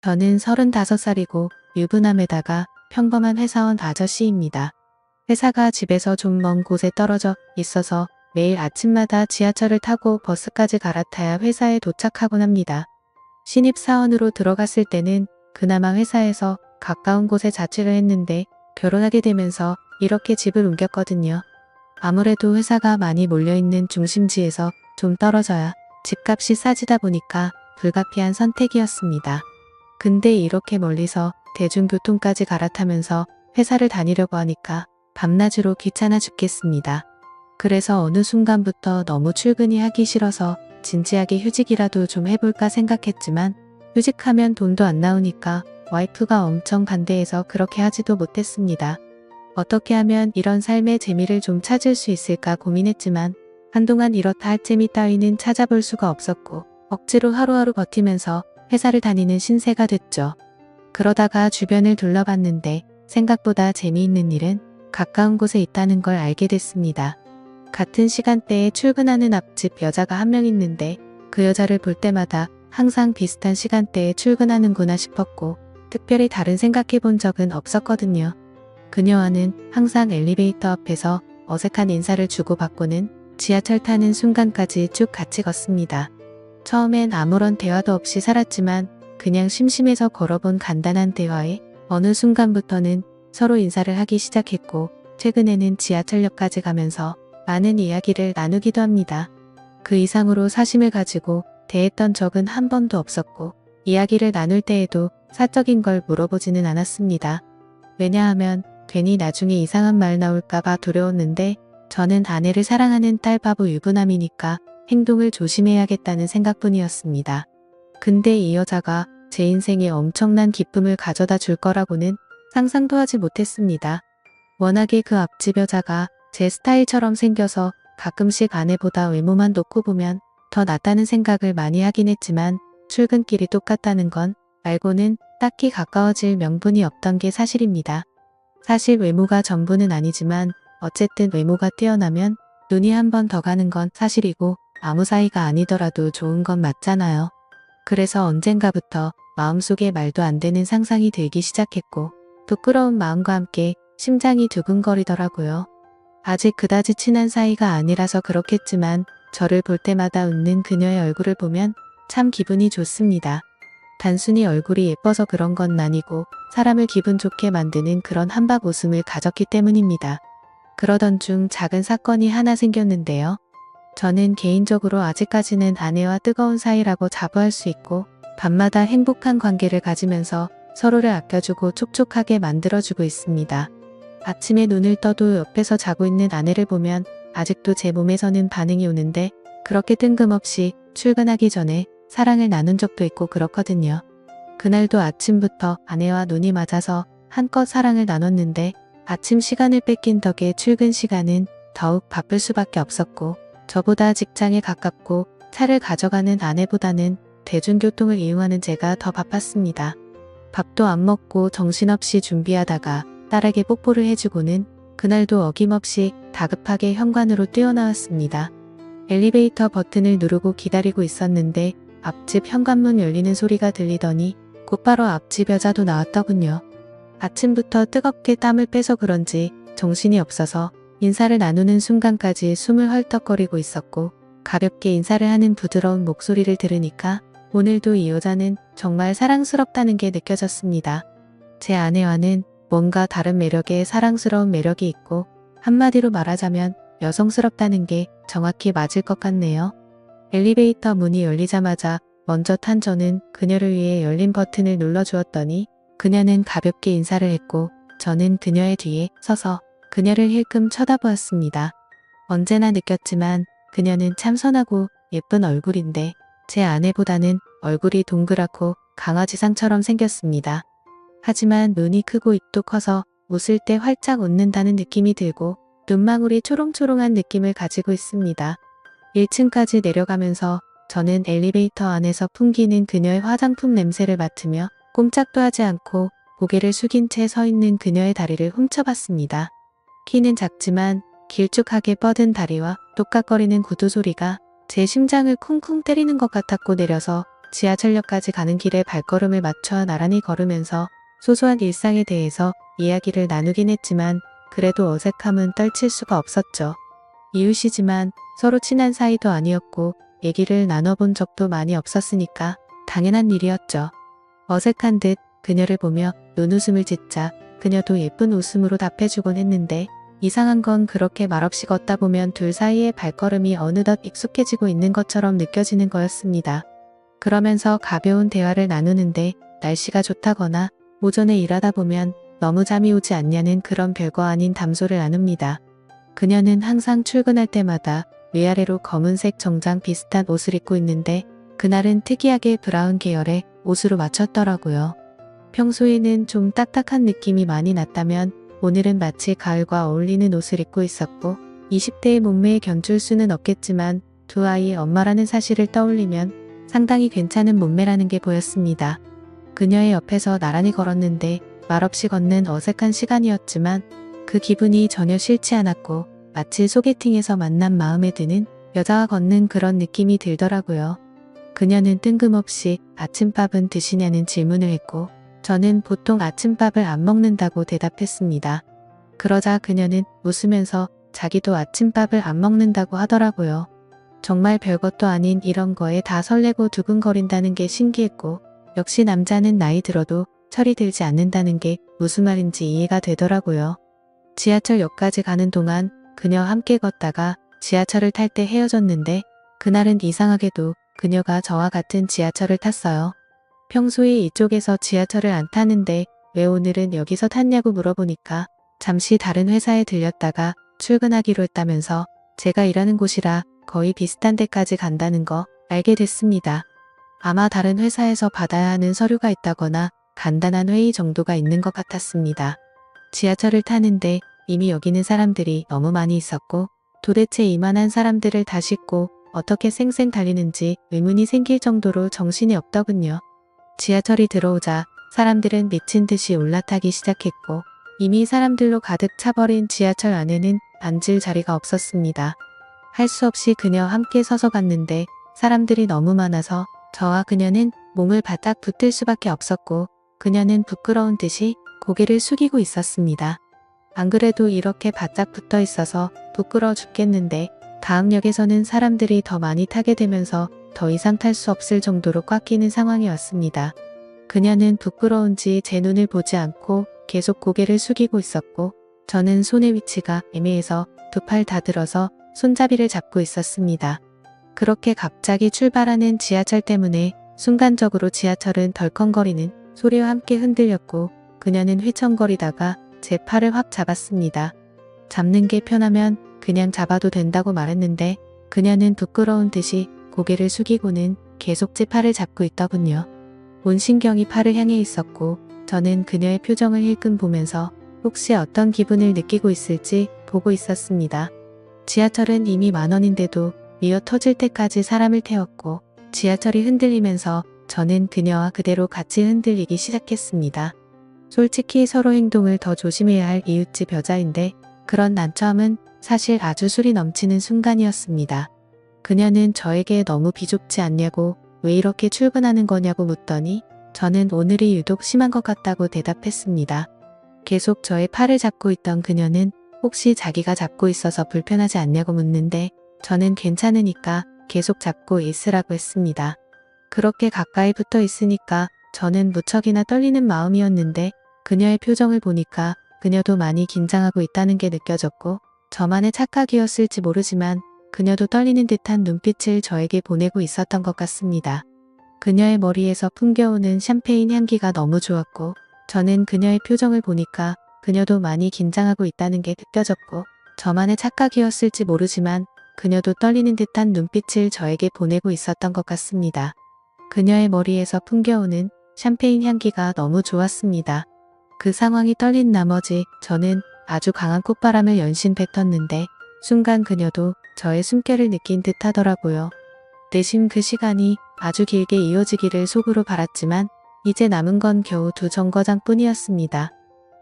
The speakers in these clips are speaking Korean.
저는 35살이고 유부남에다가 평범한 회사원 아저씨입니다. 회사가 집에서 좀 먼 곳에 떨어져 있어서 매일 아침마다 지하철을 타고 버스까지 갈아타야 회사에 도착하곤 합니다. 신입사원으로 들어갔을 때는 그나마 회사에서 가까운 곳에 자취를 했는데 결혼하게 되면서 이렇게 집을 옮겼거든요. 아무래도 회사가 많이 몰려있는 중심지에서 좀 떨어져야 집값이 싸지다 보니까 불가피한 선택이었습니다. 근데 이렇게 멀리서 대중교통까지 갈아타면서 회사를 다니려고 하니까 밤낮으로 귀찮아 죽겠습니다. 그래서 어느 순간부터 너무 출근이 하기 싫어서 진지하게 휴직이라도 좀 해볼까 생각했지만 휴직하면 돈도 안 나오니까 와이프가 엄청 반대해서 그렇게 하지도 못했습니다. 어떻게 하면 이런 삶의 재미를 좀 찾을 수 있을까 고민했지만 한동안 이렇다 할 재미 따위는 찾아볼 수가 없었고 억지로 하루하루 버티면서 회사를 다니는 신세가 됐죠. 그러다가 주변을 둘러봤는데 생각보다 재미있는 일은 가까운 곳에 있다는 걸 알게 됐습니다. 같은 시간대에 출근하는 앞집 여자가 한 명 있는데 그 여자를 볼 때마다 항상 비슷한 시간대에 출근하는구나 싶었고 특별히 다른 생각해 본 적은 없었거든요. 그녀와는 항상 엘리베이터 앞에서 어색한 인사를 주고받고는 지하철 타는 순간까지 쭉 같이 걷습니다. 처음엔 아무런 대화도 없이 살았지만 그냥 심심해서 걸어본 간단한 대화에 어느 순간부터는 서로 인사를 하기 시작했고 최근에는 지하철역까지 가면서 많은 이야기를 나누기도 합니다. 그 이상으로 사심을 가지고 대했던 적은 한 번도 없었고 이야기를 나눌 때에도 사적인 걸 물어보지는 않았습니다. 왜냐하면 괜히 나중에 이상한 말 나올까봐 두려웠는데 저는 아내를 사랑하는 딸바보 유부남이니까 행동을 조심해야겠다는 생각뿐이었습니다. 근데 이 여자가 제 인생에 엄청난 기쁨을 가져다 줄 거라고는 상상도 하지 못했습니다. 워낙에 그 앞집 여자가 제 스타일처럼 생겨서 가끔씩 아내보다 외모만 놓고 보면 더 낫다는 생각을 많이 하긴 했지만 출근길이 똑같다는 건 말고는 딱히 가까워질 명분이 없던 게 사실입니다. 사실 외모가 전부는 아니지만 어쨌든 외모가 뛰어나면 눈이 한 번 더 가는 건 사실이고 아무 사이가 아니더라도 좋은 건 맞잖아요. 그래서 언젠가부터 마음속에 말도 안 되는 상상이 들기 시작했고 부끄러운 마음과 함께 심장이 두근거리더라고요. 아직 그다지 친한 사이가 아니라서 그렇겠지만 저를 볼 때마다 웃는 그녀의 얼굴을 보면 참 기분이 좋습니다. 단순히 얼굴이 예뻐서 그런 건 아니고 사람을 기분 좋게 만드는 그런 한박 웃음을 가졌기 때문입니다. 그러던 중 작은 사건이 하나 생겼는데요. 저는 개인적으로 아직까지는 아내와 뜨거운 사이라고 자부할 수 있고 밤마다 행복한 관계를 가지면서 서로를 아껴주고 촉촉하게 만들어주고 있습니다. 아침에 눈을 떠도 옆에서 자고 있는 아내를 보면 아직도 제 몸에서는 반응이 오는데 그렇게 뜬금없이 출근하기 전에 사랑을 나눈 적도 있고 그렇거든요. 그날도 아침부터 아내와 눈이 맞아서 한껏 사랑을 나눴는데 아침 시간을 뺏긴 덕에 출근 시간은 더욱 바쁠 수밖에 없었고 저보다 직장에 가깝고 차를 가져가는 아내보다는 대중교통을 이용하는 제가 더 바빴습니다. 밥도 안 먹고 정신없이 준비하다가 딸에게 뽀뽀를 해주고는 그날도 어김없이 다급하게 현관으로 뛰어나왔습니다. 엘리베이터 버튼을 누르고 기다리고 있었는데 앞집 현관문 열리는 소리가 들리더니 곧바로 앞집 여자도 나왔더군요. 아침부터 뜨겁게 땀을 빼서 그런지 정신이 없어서 인사를 나누는 순간까지 숨을 헐떡거리고 있었고 가볍게 인사를 하는 부드러운 목소리를 들으니까 오늘도 이 여자는 정말 사랑스럽다는 게 느껴졌습니다. 제 아내와는 뭔가 다른 매력에 사랑스러운 매력이 있고 한마디로 말하자면 여성스럽다는 게 정확히 맞을 것 같네요. 엘리베이터 문이 열리자마자 먼저 탄 저는 그녀를 위해 열린 버튼을 눌러주었더니 그녀는 가볍게 인사를 했고 저는 그녀의 뒤에 서서 그녀를 힐끔 쳐다보았습니다. 언제나 느꼈지만 그녀는 참 선하고 예쁜 얼굴인데 제 아내보다는 얼굴이 동그랗고 강아지상처럼 생겼습니다. 하지만 눈이 크고 입도 커서 웃을 때 활짝 웃는다는 느낌이 들고 눈망울이 초롱초롱한 느낌을 가지고 있습니다. 1층까지 내려가면서 저는 엘리베이터 안에서 풍기는 그녀의 화장품 냄새를 맡으며 꼼짝도 하지 않고 고개를 숙인 채 서 있는 그녀의 다리를 훔쳐봤습니다. 키는 작지만 길쭉하게 뻗은 다리와 똑깍거리는 구두 소리가 제 심장을 쿵쿵 때리는 것 같았고 내려서 지하철역까지 가는 길에 발걸음을 맞춰 나란히 걸으면서 소소한 일상에 대해서 이야기를 나누긴 했지만 그래도 어색함은 떨칠 수가 없었죠. 이웃이지만 서로 친한 사이도 아니었고 얘기를 나눠본 적도 많이 없었으니까 당연한 일이었죠. 어색한 듯 그녀를 보며 눈웃음을 짓자 그녀도 예쁜 웃음으로 답해주곤 했는데 이상한 건 그렇게 말없이 걷다 보면 둘 사이의 발걸음이 어느덧 익숙해지고 있는 것처럼 느껴지는 거였습니다. 그러면서 가벼운 대화를 나누는데 날씨가 좋다거나 오전에 일하다 보면 너무 잠이 오지 않냐는 그런 별거 아닌 담소를 나눕니다. 그녀는 항상 출근할 때마다 위아래로 검은색 정장 비슷한 옷을 입고 있는데 그날은 특이하게 브라운 계열의 옷으로 맞췄더라고요. 평소에는 좀 딱딱한 느낌이 많이 났다면 오늘은 마치 가을과 어울리는 옷을 입고 있었고 20대의 몸매에 견줄 수는 없겠지만 두 아이의 엄마라는 사실을 떠올리면 상당히 괜찮은 몸매라는 게 보였습니다. 그녀의 옆에서 나란히 걸었는데 말없이 걷는 어색한 시간이었지만 그 기분이 전혀 싫지 않았고 마치 소개팅에서 만난 마음에 드는 여자와 걷는 그런 느낌이 들더라고요. 그녀는 뜬금없이 아침밥은 드시냐는 질문을 했고 저는 보통 아침밥을 안 먹는다고 대답했습니다. 그러자 그녀는 웃으면서 자기도 아침밥을 안 먹는다고 하더라고요. 정말 별것도 아닌 이런 거에 다 설레고 두근거린다는 게 신기했고 역시 남자는 나이 들어도 철이 들지 않는다는 게 무슨 말인지 이해가 되더라고요. 지하철역까지 가는 동안 그녀 함께 걷다가 지하철을 탈 때 헤어졌는데 그날은 이상하게도 그녀가 저와 같은 지하철을 탔어요. 평소에 이쪽에서 지하철을 안 타는데 왜 오늘은 여기서 탔냐고 물어보니까 잠시 다른 회사에 들렸다가 출근하기로 했다면서 제가 일하는 곳이라 거의 비슷한 데까지 간다는 거 알게 됐습니다. 아마 다른 회사에서 받아야 하는 서류가 있다거나 간단한 회의 정도가 있는 것 같았습니다. 지하철을 타는데 이미 여기는 사람들이 너무 많이 있었고 도대체 이만한 사람들을 다 싣고 어떻게 쌩쌩 달리는지 의문이 생길 정도로 정신이 없더군요. 지하철이 들어오자 사람들은 미친 듯이 올라타기 시작했고 이미 사람들로 가득 차버린 지하철 안에는 앉을 자리가 없었습니다. 할 수 없이 그녀 함께 서서 갔는데 사람들이 너무 많아서 저와 그녀는 몸을 바닥 붙을 수밖에 없었고 그녀는 부끄러운 듯이 고개를 숙이고 있었습니다. 안 그래도 이렇게 바짝 붙어 있어서 부끄러워 죽겠는데 다음 역에서는 사람들이 더 많이 타게 되면서 더 이상 탈 수 없을 정도로 꽉 끼는 상황이 왔습니다. 그녀는 부끄러운지 제 눈을 보지 않고 계속 고개를 숙이고 있었고 저는 손의 위치가 애매해서 두 팔 다 들어서 손잡이를 잡고 있었습니다. 그렇게 갑자기 출발하는 지하철 때문에 순간적으로 지하철은 덜컹거리는 소리와 함께 흔들렸고 그녀는 휘청거리다가 제 팔을 확 잡았습니다. 잡는 게 편하면 그냥 잡아도 된다고 말했는데 그녀는 부끄러운 듯이 고개를 숙이고는 계속 제 팔을 잡고 있더군요. 온 신경이 팔을 향해 있었고 저는 그녀의 표정을 힐끔 보면서 혹시 어떤 기분을 느끼고 있을지 보고 있었습니다. 지하철은 이미 만원인데도 미어 터질 때까지 사람을 태웠고 지하철이 흔들리면서 저는 그녀와 그대로 같이 흔들리기 시작했습니다. 솔직히 서로 행동을 더 조심해야 할 이웃집 여자인데 그런 난처함은 사실 아주 술이 넘치는 순간이었습니다. 그녀는 저에게 너무 비좁지 않냐고 왜 이렇게 출근하는 거냐고 묻더니 저는 오늘이 유독 심한 것 같다고 대답했습니다. 계속 저의 팔을 잡고 있던 그녀는 혹시 자기가 잡고 있어서 불편하지 않냐고 묻는데 저는 괜찮으니까 계속 잡고 있으라고 했습니다. 그렇게 가까이 붙어 있으니까 저는 무척이나 떨리는 마음이었는데 그녀의 표정을 보니까 그녀도 많이 긴장하고 있다는 게 느껴졌고 저만의 착각이었을지 모르지만 그녀도 떨리는 듯한 눈빛을 저에게 보내고 있었던 것 같습니다. 그녀의 머리에서 풍겨오는 샴페인 향기가 너무 좋았고 저는 그녀의 표정을 보니까 그녀도 많이 긴장하고 있다는 게 느껴졌고 저만의 착각이었을지 모르지만 그녀도 떨리는 듯한 눈빛을 저에게 보내고 있었던 것 같습니다. 그녀의 머리에서 풍겨오는 샴페인 향기가 너무 좋았습니다. 그 상황이 떨린 나머지 저는 아주 강한 콧바람을 연신 뱉었는데 순간 그녀도 저의 숨결을 느낀 듯 하더라고요. 내심 그 시간이 아주 길게 이어지기를 속으로 바랐지만 이제 남은 건 겨우 2정거장 뿐이었습니다.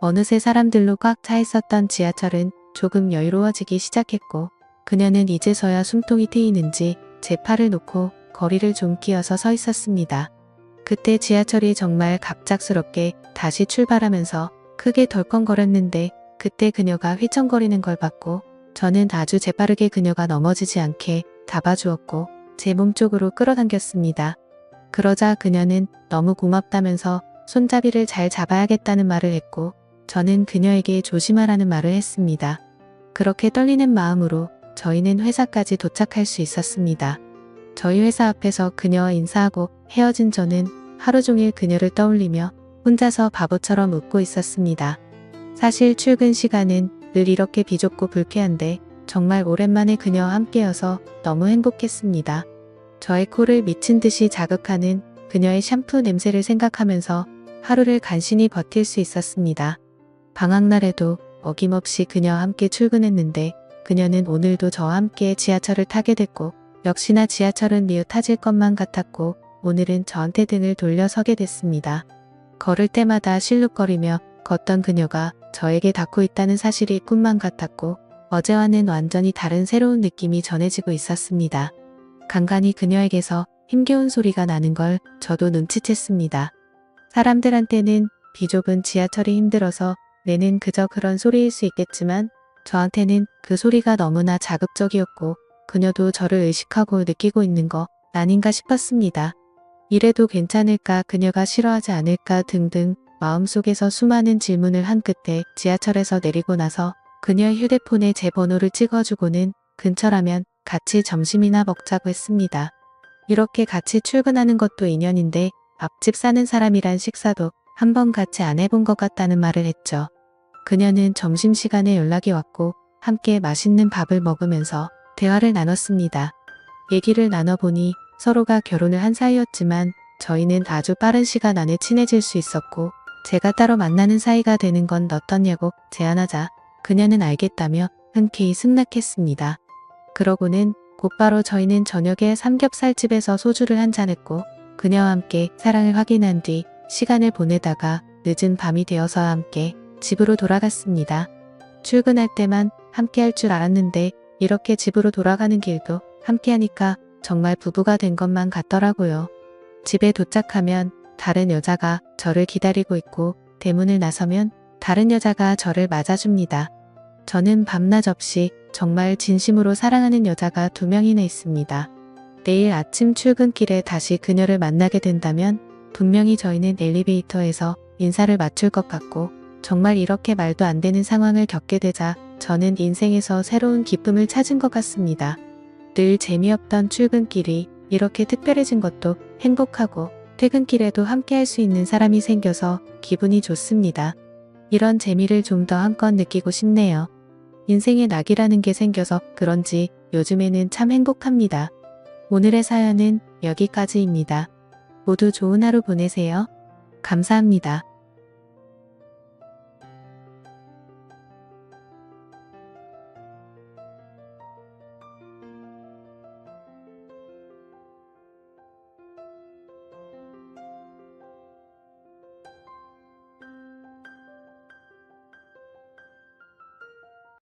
어느새 사람들로 꽉 차 있었던 지하철은 조금 여유로워지기 시작했고 그녀는 이제서야 숨통이 트이는지 제 팔을 놓고 거리를 좀 끼어서 서 있었습니다. 그때 지하철이 정말 갑작스럽게 다시 출발하면서 크게 덜컹거렸는데 그때 그녀가 휘청거리는 걸 봤고 저는 아주 재빠르게 그녀가 넘어지지 않게 잡아주었고 제 몸 쪽으로 끌어당겼습니다. 그러자 그녀는 너무 고맙다면서 손잡이를 잘 잡아야겠다는 말을 했고 저는 그녀에게 조심하라는 말을 했습니다. 그렇게 떨리는 마음으로 저희는 회사까지 도착할 수 있었습니다. 저희 회사 앞에서 그녀와 인사하고 헤어진 저는 하루 종일 그녀를 떠올리며 혼자서 바보처럼 웃고 있었습니다. 사실 출근 시간은 늘 이렇게 비좁고 불쾌한데 정말 오랜만에 그녀와 함께여서 너무 행복했습니다. 저의 코를 미친 듯이 자극하는 그녀의 샴푸 냄새를 생각하면서 하루를 간신히 버틸 수 있었습니다. 방학날에도 어김없이 그녀와 함께 출근했는데 그녀는 오늘도 저와 함께 지하철을 타게 됐고 역시나 지하철은 미어 타질 것만 같았고 오늘은 저한테 등을 돌려 서게 됐습니다. 걸을 때마다 실룩거리며 걷던 그녀가 저에게 닿고 있다는 사실이 꿈만 같았고 어제와는 완전히 다른 새로운 느낌이 전해지고 있었습니다. 간간히 그녀에게서 힘겨운 소리가 나는 걸 저도 눈치챘습니다. 사람들한테는 비좁은 지하철이 힘들어서 내는 그저 그런 소리일 수 있겠지만 저한테는 그 소리가 너무나 자극적이었고 그녀도 저를 의식하고 느끼고 있는 거 아닌가 싶었습니다. 이래도 괜찮을까, 그녀가 싫어하지 않을까 등등 마음속에서 수많은 질문을 한 끝에 지하철에서 내리고 나서 그녀의 휴대폰에 제 번호를 찍어주고는 근처라면 같이 점심이나 먹자고 했습니다. 이렇게 같이 출근하는 것도 인연인데 앞집 사는 사람이란 식사도 한번 같이 안 해본 것 같다는 말을 했죠. 그녀는 점심시간에 연락이 왔고 함께 맛있는 밥을 먹으면서 대화를 나눴습니다. 얘기를 나눠보니 서로가 결혼을 한 사이였지만 저희는 아주 빠른 시간 안에 친해질 수 있었고 제가 따로 만나는 사이가 되는 건 어떻냐고 제안하자 그녀는 알겠다며 흔쾌히 승낙했습니다. 그러고는 곧바로 저희는 저녁에 삼겹살집에서 소주를 한잔했고 그녀와 함께 사랑을 확인한 뒤 시간을 보내다가 늦은 밤이 되어서야 함께 집으로 돌아갔습니다. 출근할 때만 함께 할 줄 알았는데 이렇게 집으로 돌아가는 길도 함께 하니까 정말 부부가 된 것만 같더라고요. 집에 도착하면 다른 여자가 저를 기다리고 있고 대문을 나서면 다른 여자가 저를 맞아줍니다. 저는 밤낮 없이 정말 진심으로 사랑하는 여자가 2명이나 있습니다. 내일 아침 출근길에 다시 그녀를 만나게 된다면 분명히 저희는 엘리베이터에서 인사를 맞출 것 같고 정말 이렇게 말도 안 되는 상황을 겪게 되자 저는 인생에서 새로운 기쁨을 찾은 것 같습니다. 늘 재미없던 출근길이 이렇게 특별해진 것도 행복하고 퇴근길에도 함께 할 수 있는 사람이 생겨서 기분이 좋습니다. 이런 재미를 좀 더 한껏 느끼고 싶네요. 인생에 낙이라는 게 생겨서 그런지 요즘에는 참 행복합니다. 오늘의 사연은 여기까지입니다. 모두 좋은 하루 보내세요. 감사합니다.